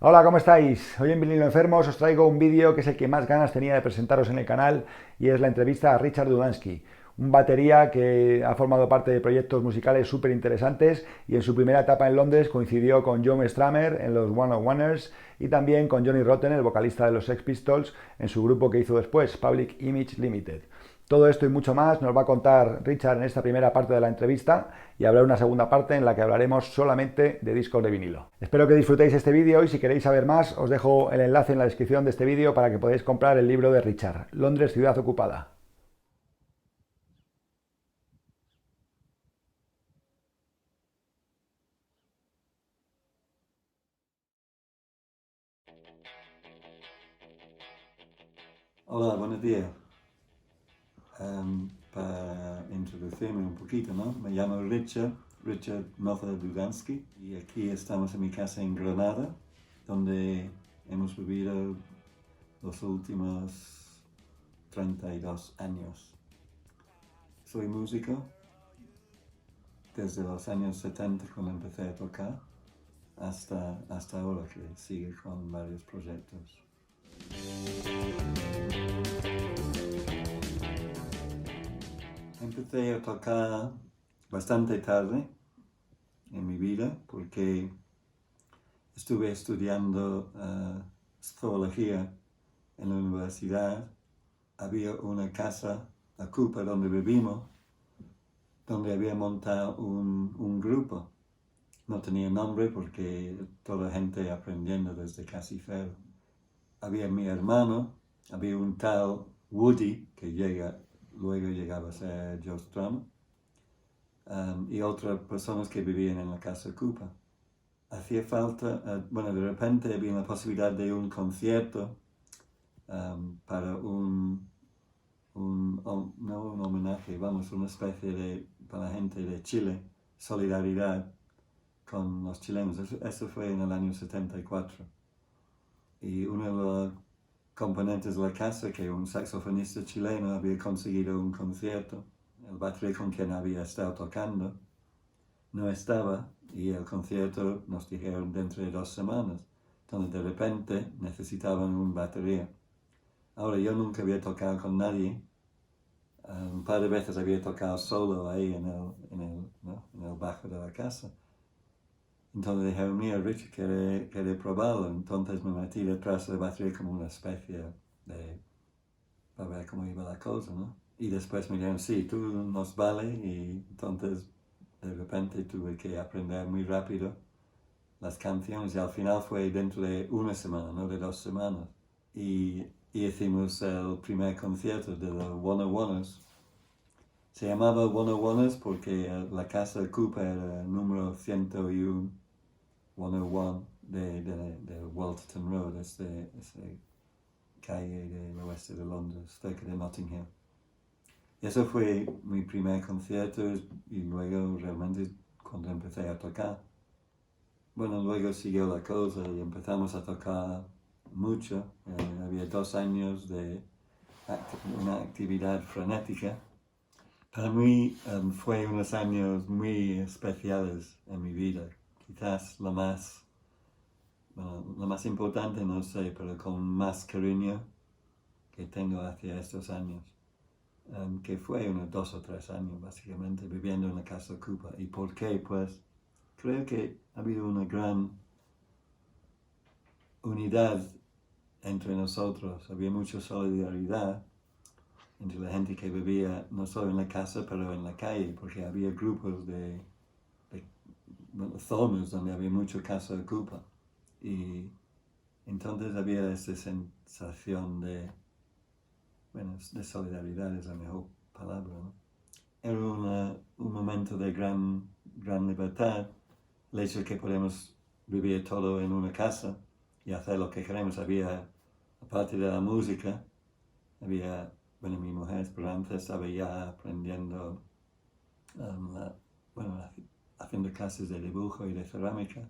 Hola, ¿cómo estáis? Hoy en Vinilo Enfermos os traigo un vídeo que es el que más ganas tenía de presentaros en el canal y es la entrevista a Richard Dulansky, un batería que ha formado parte de proyectos musicales súper interesantes y en su primera etapa en Londres coincidió con John Strummer en los One of Oneers y también con Johnny Rotten, el vocalista de los Sex Pistols, en su grupo que hizo después, Public Image Limited. Todo esto y mucho más nos va a contar Richard en esta primera parte de la entrevista y habrá una segunda parte en la que hablaremos solamente de discos de vinilo. Espero que disfrutéis este vídeo y si queréis saber más os dejo el enlace en la descripción de este vídeo para que podáis comprar el libro de Richard, Londres, ciudad ocupada. Hola, buenos días. Para introducirme un poquito, ¿no? Me llamo Richard Nother Dudansky, y aquí estamos en mi casa en Granada, donde hemos vivido los últimos 32 años. Soy músico desde los años 70 cuando empecé a tocar hasta ahora que sigue con varios proyectos. Empecé a tocar bastante tarde en mi vida porque estuve estudiando zoología en la universidad. Había una casa, la Cupa, donde vivimos, donde había montado un grupo. No tenía nombre porque toda gente aprendiendo desde casi cero. Había mi hermano, había un tal Woody, que luego llegaba a ser Joe Strum, y otras personas que vivían en la casa Cupa. Hacía falta, bueno, de repente había la posibilidad de un concierto para no un homenaje, vamos, una especie de, para la gente de Chile, solidaridad con los chilenos. Eso fue en el año 74. Y uno de los componentes de la casa, que un saxofonista chileno había conseguido un concierto, el batería con quien había estado tocando, no estaba, y el concierto nos dijeron dentro de 2 semanas, donde de repente necesitaban un batería. Ahora yo nunca había tocado con nadie, un par de veces había tocado solo ahí en el bajo de la casa. Entonces dijeron, mira, Richard quiere probarlo. Entonces me metí detrás de la batería como una especie de, para ver cómo iba la cosa, ¿no? Y después me dijeron, sí, tú nos vale, y entonces de repente tuve que aprender muy rápido las canciones y al final fue dentro de una semana, no de 2 semanas. Y hicimos el primer concierto de los One of Oneers. Se llamaba One of Oneers porque la casa de Cooper era el número 101, 101 de Walterton Road, esa calle del oeste de Londres, cerca de Notting Hill. Y eso fue mi primer concierto y luego realmente cuando empecé a tocar. Bueno, luego siguió la cosa y empezamos a tocar mucho. Había 2 años de una actividad frenética. Para mí fue unos años muy especiales en mi vida. Quizás lo más importante, no sé, pero con más cariño que tengo hacia estos años. Que fue unos 2 o 3 años básicamente viviendo en la casa Cupa. ¿Y por qué? Pues creo que ha habido una gran unidad entre nosotros, había mucha solidaridad entre la gente que vivía no solo en la casa pero en la calle, porque había grupos de zonas donde había mucha casa ocupa, y entonces había esa sensación de solidaridad, es la mejor palabra, ¿no? Era un momento de gran libertad, el hecho de que podemos vivir todo en una casa y hacer lo que queremos. Había, aparte de la música, mi mujer Esperanza estaba ya aprendiendo, haciendo clases de dibujo y de cerámica.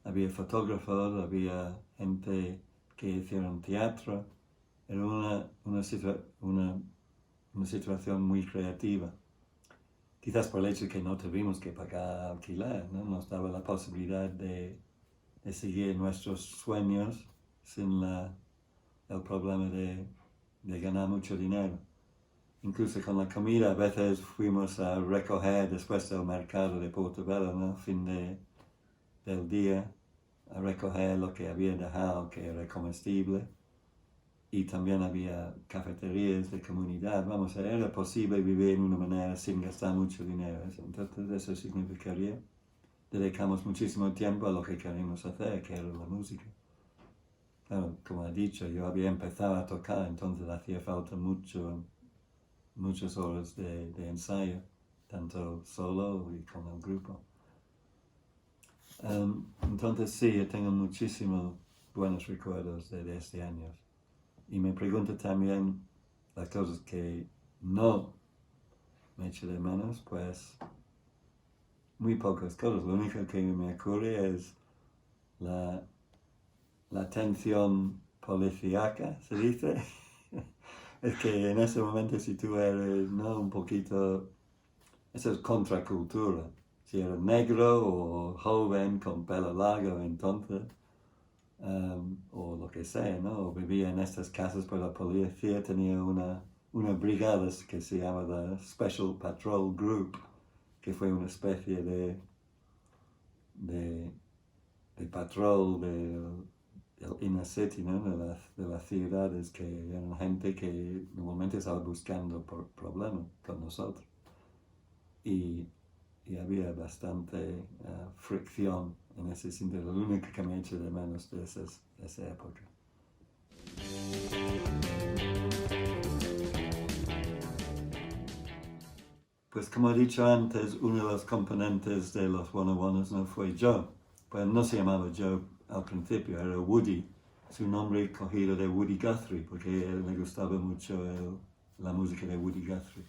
Había fotógrafos, había gente que hicieron teatro. Era una situación muy creativa. Quizás por el hecho de que no tuvimos que pagar alquiler, ¿no? Nos daba la posibilidad de de seguir nuestros sueños sin el problema de ganar mucho dinero. Incluso con la comida, a veces fuimos a recoger después del mercado de Portobello, ¿no? Fin del día, a recoger lo que había dejado que era comestible. Y también había cafeterías de comunidad. Vamos, era posible vivir de una manera sin gastar mucho dinero. Entonces eso significaría dedicamos muchísimo tiempo a lo que queremos hacer, que era la música. Claro, como he dicho, yo había empezado a tocar, entonces hacía falta muchas horas de ensayo, tanto solo y con el grupo. Entonces sí, yo tengo muchísimos buenos recuerdos de este año. Y me pregunto también las cosas que no me echo de menos, pues muy pocas cosas. Lo único que me ocurre es la atención policíaca, se dice. Es que en ese momento si tú eres, ¿no? Un poquito, eso es contracultura. Si eres negro o joven con pelo largo, entonces, o lo que sea, ¿no? O vivía en estas casas, pues la policía tenía una brigada que se llama la Special Patrol Group, que fue una especie de patrol del inner city, ¿no? de las ciudades, que eran gente que normalmente estaba buscando problemas con nosotros. Y había bastante fricción en ese sentido. Lo único que me echo de menos de esa época. Pues como he dicho antes, uno de los componentes de los one-on-ones no fue Joe. Pues no se llamaba Joe al principio, era Woody. Su nombre cogido de Woody Guthrie, porque a él le gustaba mucho la música de Woody Guthrie.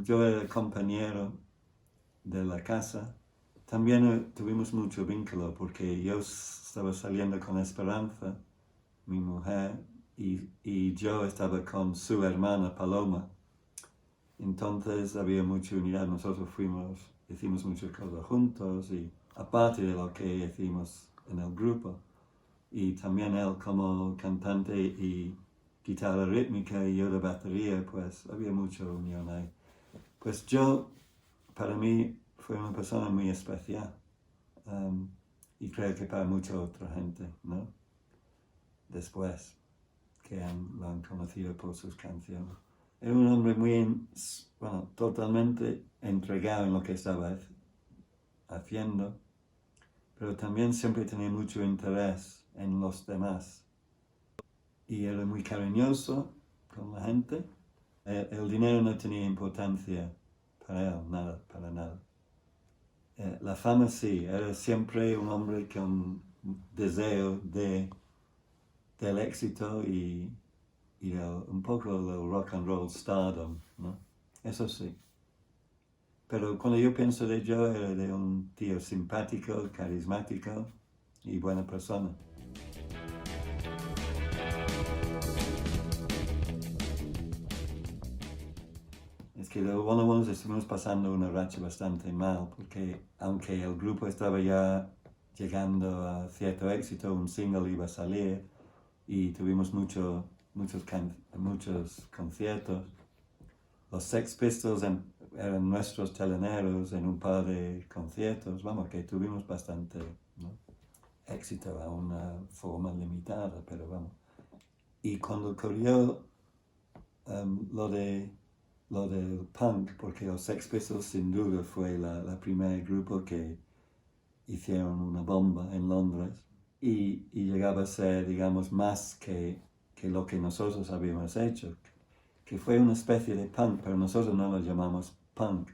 Yo era compañero de la casa. También tuvimos mucho vínculo, porque yo estaba saliendo con Esperanza, mi mujer, y yo estaba con su hermana Paloma. Entonces había mucha unidad, nosotros hicimos muchas cosas juntos, y aparte de lo que hicimos en el grupo. Y también él como cantante y guitarra rítmica y yo de batería, pues había mucha unión ahí. Pues yo, para mí, fue una persona muy especial, y creo que para mucha otra gente, ¿no? Después, que lo han conocido por sus canciones. Era un hombre muy, totalmente entregado en lo que estaba haciendo, pero también siempre tenía mucho interés en los demás. Y era muy cariñoso con la gente. El dinero no tenía importancia para él, para nada. La fama sí, era siempre un hombre con deseo del éxito y un poco del rock and roll stardom, ¿no? Eso sí. Pero cuando yo pienso de Joe, era de un tío simpático, carismático y buena persona. Es que los one-on-ones estuvimos pasando una racha bastante mal, porque aunque el grupo estaba ya llegando a cierto éxito, un single iba a salir y tuvimos muchos conciertos. Los Sex Pistols eran nuestros teleneros en un par de conciertos, vamos, que tuvimos bastante, ¿no? Éxito a una forma limitada, pero vamos. Y cuando ocurrió lo del punk, porque los Sex Pistols sin duda fue la primer grupo que hicieron una bomba en Londres y llegaba a ser, digamos, más que lo que nosotros habíamos hecho, que fue una especie de punk, pero nosotros no lo llamamos punk.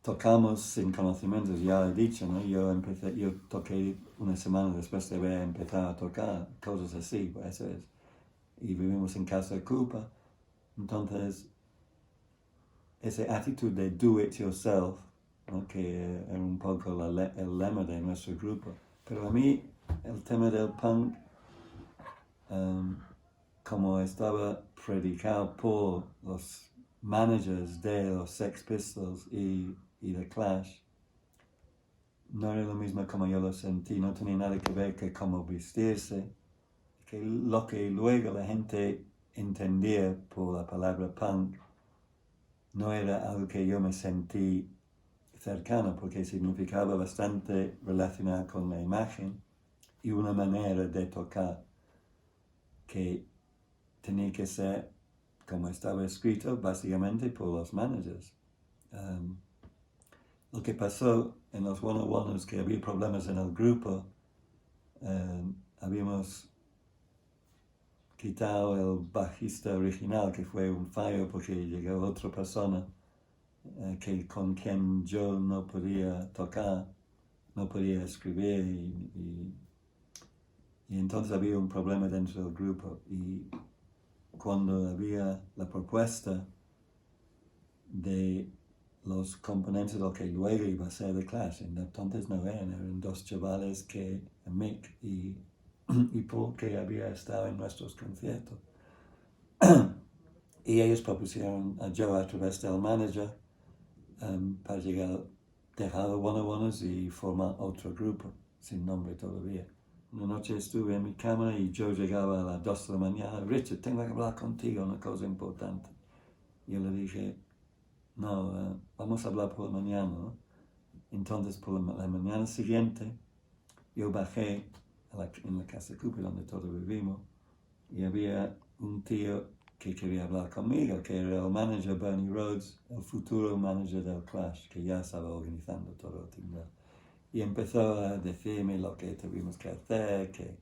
Tocamos sin conocimientos, ya he dicho, ¿no? Yo toqué una semana después de haber empezado a tocar, cosas así, pues eso es. Y vivimos en casa de Cuba, entonces esa actitud de do it yourself, ¿no? Que era un poco el lema de nuestro grupo. Pero a mí el tema del punk, como estaba predicado por los managers de los Sex Pistols y The Clash, no era lo mismo como yo lo sentí, no tenía nada que ver con cómo vestirse, que lo que luego la gente entendía por la palabra punk no era algo que yo me sentí cercano, porque significaba bastante relacionado con la imagen y una manera de tocar que tenía que ser como estaba escrito básicamente por los managers. Lo que pasó en los one-on-ones es que había problemas en el grupo. Habíamos quitado el bajista original, que fue un fallo porque llegó otra persona con quien yo no podía tocar, no podía escribir y entonces había un problema dentro del grupo. Y cuando había la propuesta de los componentes de lo que luego iba a ser The Clash, entonces no eran dos chavales que Mick y Paul, que había estado en nuestros conciertos. Y ellos propusieron a Joe a través del manager para dejar los one-on-ones y formar otro grupo, sin nombre todavía. Una noche estuve en mi cama y Joe llegaba a las 2 de la mañana. Richard, tengo que hablar contigo, una cosa importante. Yo le dije, no, vamos a hablar por la mañana, ¿no? Entonces, por la mañana siguiente, yo bajé en la casa Cooper, donde todos vivimos, y había un tío que quería hablar conmigo, que era el manager Bernie Rhodes, el futuro manager del Clash, que ya estaba organizando todo el timbre. Y empezó a decirme lo que tuvimos que hacer, que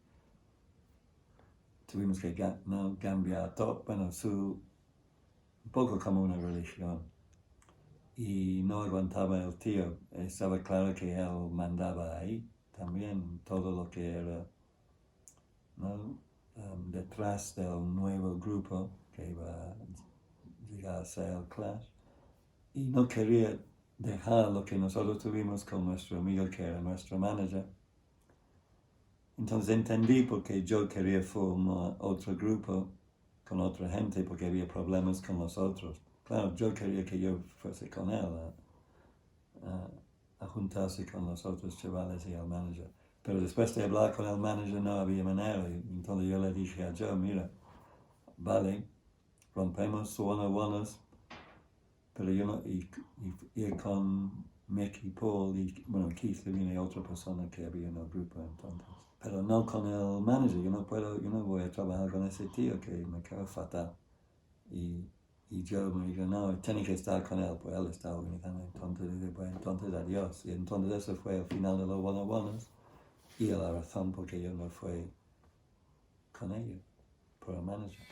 tuvimos que cambiar todo, bueno, un poco como una religión. Y no aguantaba el tío, estaba claro que él mandaba ahí también todo lo que era, ¿no? Detrás del nuevo grupo que iba a llegar a ser el Clash, y no quería dejar lo que nosotros tuvimos con nuestro amigo que era nuestro manager. Entonces entendí por qué yo quería formar otro grupo con otra gente, porque había problemas con los otros. Claro, yo quería que yo fuese con él a juntarse con los otros chavales y el manager. Pero después de hablar con el manager no había manera. Entonces yo le dije a Joe, mira, vale, rompemos one-on-ones, pero yo no, y ir con Mick y Paul, y bueno, Keith viene otra persona que había en el grupo entonces. Pero no con el manager, yo no voy a trabajar con ese tío que me cae fatal. Y yo me dijo, no, tiene que estar con él, pues él está organizando. Entonces dije, pues entonces adiós. Y entonces eso fue el final de los one-on-ones y la razón por qué yo no fui con ellos, por el manager.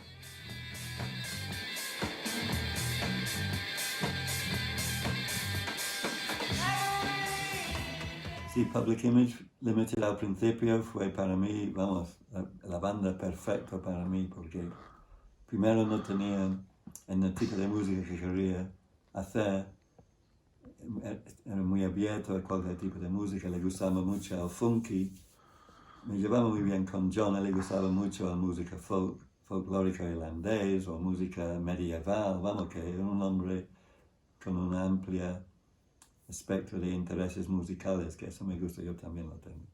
Sí, Public Image Limited al principio fue para mí, vamos, la banda perfecta para mí, porque primero no tenían en el tipo de música que quería hacer, era muy abierto a cualquier tipo de música, le gustaba mucho el funky, me llevaba muy bien con John, él le gustaba mucho la música folclórica irlandés o música medieval, vamos, que era un hombre con una amplia espectro de intereses musicales, que eso me gusta, yo también lo tengo.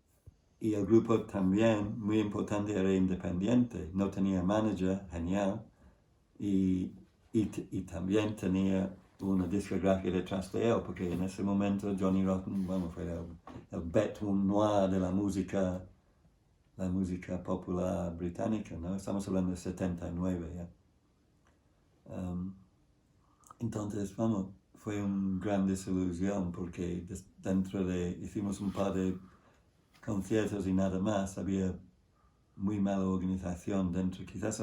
Y el grupo también, muy importante, era independiente, no tenía manager, genial, y también tenía una discografía detrás de él, porque en ese momento Johnny Rotten, bueno, fue el bête noir de la música popular británica, ¿no? Estamos hablando de 79 ya. Entonces, vamos, fue una gran desilusión porque hicimos un par de conciertos y nada más, había muy mala organización dentro, quizás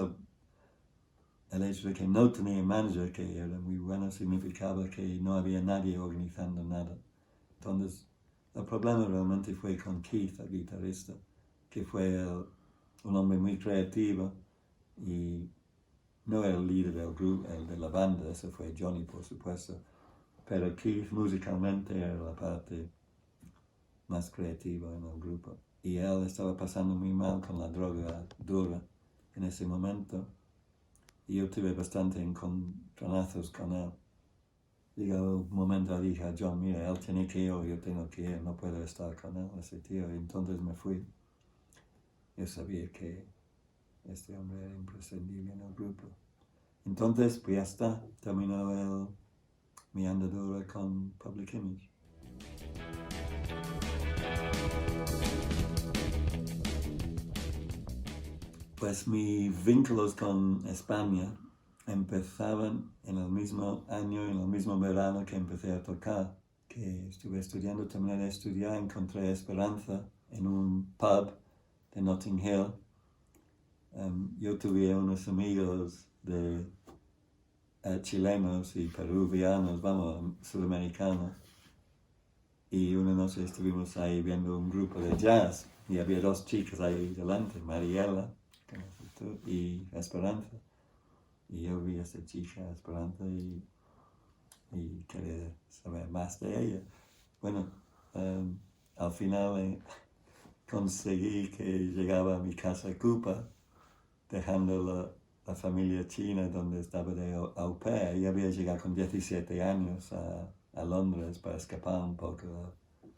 el hecho de que no tenía manager, que era muy bueno, significaba que no había nadie organizando nada. Entonces, el problema realmente fue con Keith, el guitarrista, que fue un hombre muy creativo y no era el líder del grupo, el de la banda, ese fue Johnny, por supuesto, pero Keith musicalmente era la parte más creativa en el grupo. Y él estaba pasando muy mal con la droga dura en ese momento. Y yo tuve bastante encontronazos con él. llegó un momento, dije a John, mira, él tiene que ir o yo tengo que ir, no puedo estar con él, ese tío. Y entonces me fui. Yo sabía que este hombre era imprescindible en el grupo. Entonces, pues ya está, terminó mi andadura con Public Image. Pues mis vínculos con España empezaban en el mismo año, en el mismo verano que empecé a tocar, que estuve estudiando, terminé de estudiar, encontré esperanza en un pub de Notting Hill. Yo tuve unos amigos de chilenos y peruvianos, vamos, sudamericanos, y una noche estuvimos ahí viendo un grupo de jazz y había dos chicas ahí delante, Mariela y Esperanza. Y yo vi a esta chica, Esperanza, y quería saber más de ella. Bueno, al final conseguí que llegaba a mi casa Cupa, dejando la familia china donde estaba de au pair. Y había llegado con 17 años a Londres para escapar un poco de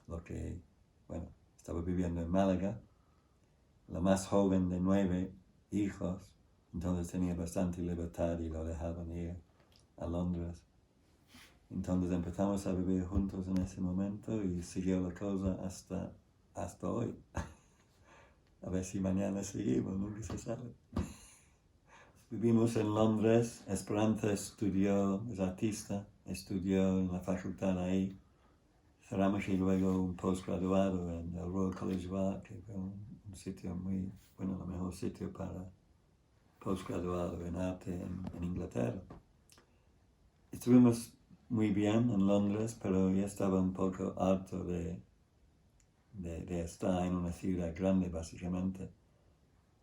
lo que, bueno, estaba viviendo en Málaga. La más joven de 9 hijos, entonces tenía bastante libertad y lo dejaban ir a Londres. Entonces empezamos a vivir juntos en ese momento y siguió la cosa hasta hoy. A ver si mañana seguimos, nunca se sabe. Vivimos en Londres. Esperanza es artista, estudió en la facultad ahí. Cerramos y luego un postgraduado en el Royal College of Art, que fue un sitio muy, bueno, el mejor sitio para postgraduado en arte en Inglaterra. Estuvimos muy bien en Londres, pero ya estaba un poco harto de estar en una ciudad grande, básicamente.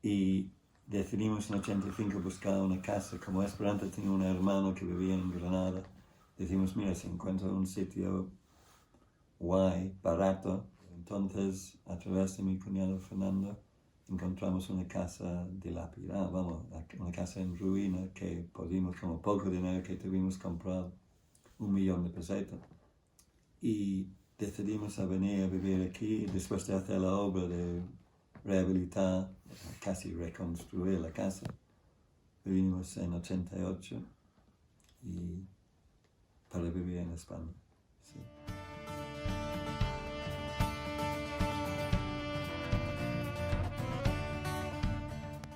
Y decidimos en 85 buscar una casa. Como Esperanza tenía un hermano que vivía en Granada, decimos, mira, si encuentro un sitio guay, barato, entonces a través de mi cuñado Fernando encontramos una casa dilapidada, vamos, una casa en ruina que pudimos, como poco dinero que tuvimos, comprar 1 millón de pesetas. Y decidimos a venir a vivir aquí después de hacer la obra de rehabilitar, casi reconstruir la casa. Vivimos en 88 y para vivir en España. Sí.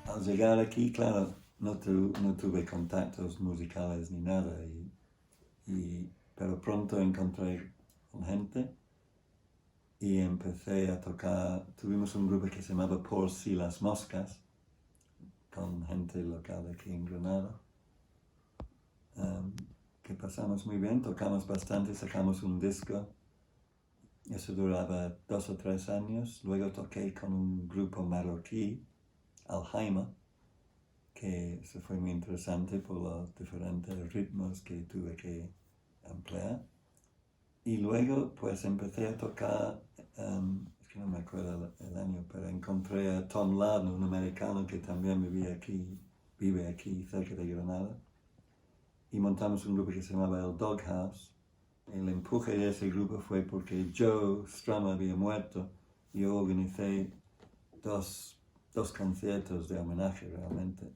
Al llegar aquí, claro, no tuve contactos musicales ni nada, pero pronto encontré con gente y empecé a tocar. Tuvimos un grupo que se llamaba Por Si las Moscas, con gente local aquí en Granada, que pasamos muy bien, tocamos bastante, sacamos un disco. Eso duraba 2 o 3 años. Luego toqué con un grupo marroquí, Aljaima, que eso fue muy interesante por los diferentes ritmos que tuve que emplear. Y luego pues empecé a tocar, es que no me acuerdo el año, pero encontré a Tom Lardner, un americano que también vive aquí cerca de Granada, y montamos un grupo que se llamaba el Doghouse. El empuje de ese grupo fue porque Joe Strummer había muerto y yo organicé dos conciertos de homenaje realmente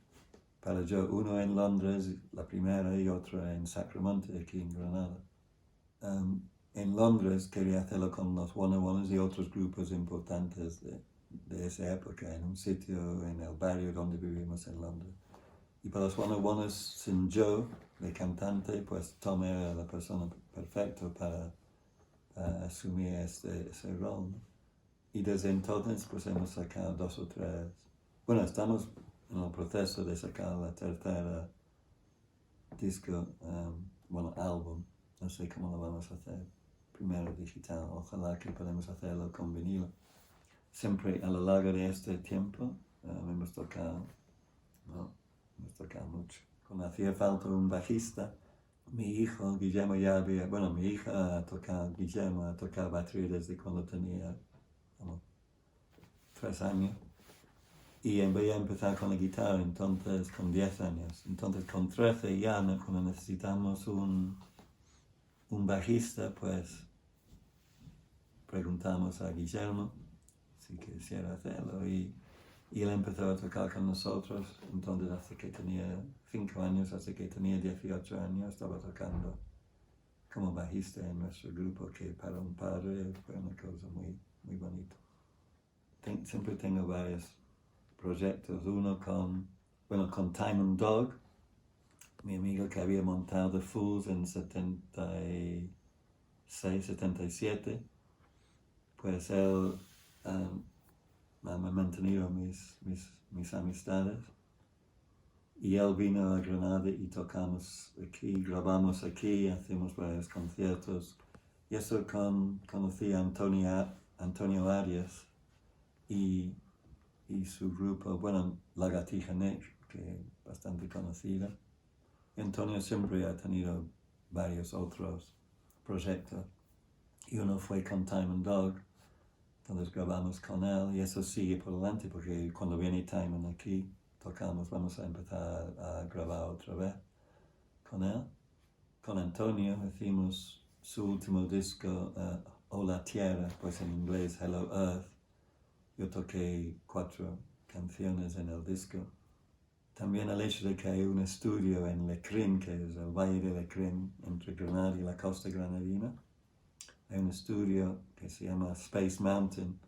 para Joe, uno en Londres, la primera, y otro en Sacramento, aquí en Granada. En Londres quería hacerlo con los One Ones y otros grupos importantes de esa época, en un sitio en el barrio donde vivimos en Londres. Y para los One Ones, sin Joe, de cantante, pues Tom era la persona perfecta para asumir ese rol, ¿no? Y desde entonces pues hemos sacado 2 o 3, bueno, estamos en el proceso de sacar la tercera disco, álbum, no sé cómo lo vamos a hacer, primero digital, ojalá que podamos hacerlo con vinilo. Siempre a lo largo de este tiempo hemos tocado mucho. Cuando hacía falta un bajista, mi hijo Guillermo mi hija Guillermo ha tocado batería desde cuando tenía 3 años. Y voy a empezar con la guitarra entonces con 10 años. Entonces con 13 ya, cuando necesitamos un un bajista, pues preguntamos a Guillermo si quisiera hacerlo y él empezó a tocar con nosotros. Entonces hasta que tenía 5 años, hasta que tenía 18 años, estaba tocando como bajista en nuestro grupo, que para un padre fue una cosa muy, muy bonita. Siempre tengo varios proyectos, uno con Time and Dog, mi amigo que había montado The Fools en 76, 77, pues él me ha mantenido mis amistades y él vino a Granada y tocamos aquí, grabamos aquí, hacemos varios conciertos y eso conocí a Antonio Arias y su grupo, Lagartija Negra, que es bastante conocida. Y Antonio siempre ha tenido varios otros proyectos y uno fue con Time and Dog. Entonces grabamos con él y eso sigue por delante porque cuando viene Time aquí tocamos, vamos a empezar a grabar otra vez con él. Con Antonio hicimos su último disco, Hola Tierra, pues en inglés Hello Earth. Yo toqué 4 canciones en el disco. También el hecho de que hay un estudio en Lecrín, que es el Valle de Lecrín, entre Granada y la costa granadina. Hay un estudio que se llama Space Mountain,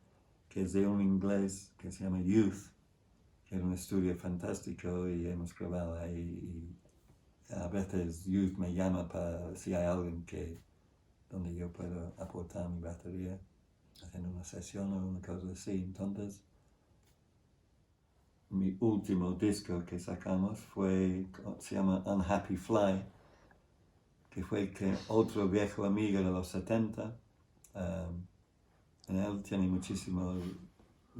que es de un inglés que se llama Youth, que es un estudio fantástico y hemos grabado ahí. Y a veces Youth me llama para si hay alguien donde yo puedo aportar mi batería, haciendo una sesión o una cosa así. Entonces, mi último disco que sacamos se llama Unhappy Fly, que fue otro viejo amigo de los 70, en él tiene muchísimos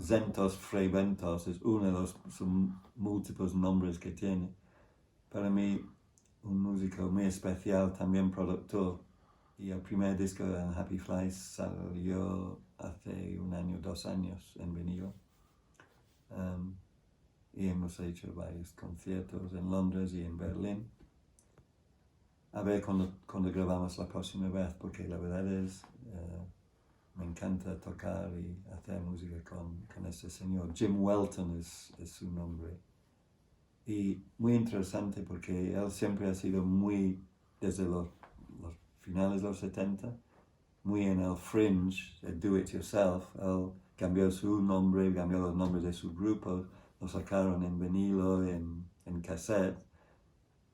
Zentos Freiventos, es uno de los múltiples nombres que tiene. Para mí, un músico muy especial, también productor, y el primer disco de Unhappy Fly salió hace 1 año, 2 años en vinilo. Y hemos hecho varios conciertos en Londres y en Berlín. A ver cuando grabamos la próxima vez, porque la verdad es, me encanta tocar y hacer música con este señor. Jim Welton es su nombre. Y muy interesante porque él siempre ha sido muy, desde los finales de los 70, muy en el fringe, el do it yourself. Él cambió su nombre, cambió los nombres de sus grupos, lo sacaron en vinilo, en cassette,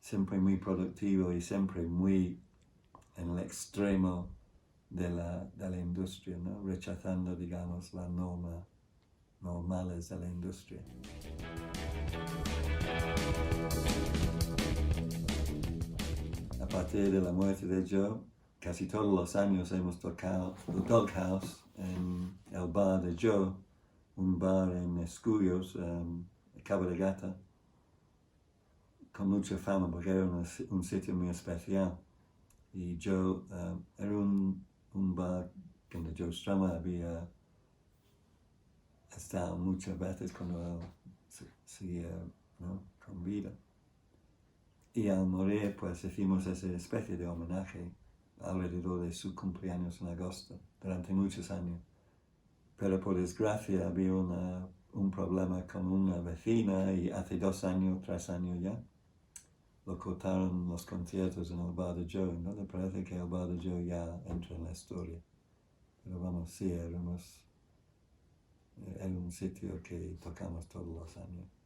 siempre muy productivo y siempre muy en el extremo de la industria, ¿no? Rechazando, digamos, las normas normales de la industria. A partir de la muerte de Joe, casi todos los años hemos tocado el Doghouse en el bar de Joe, un bar en Escuyos, Cabo de Gata, con mucha fama porque era un sitio muy especial. Y Joe era un bar donde Joe Strummer había estado muchas veces cuando él seguía, ¿no?, con vida. Y al morir, pues hicimos esa especie de homenaje alrededor de su cumpleaños en agosto, durante muchos años. Pero por desgracia había un problema con una vecina y hace 2 años, 3 años ya, lo cortaron los conciertos en el bar de Joe. ¿No le parece que el bar de Joe ya entra en la historia? Pero vamos, sí, era un sitio que tocamos todos los años.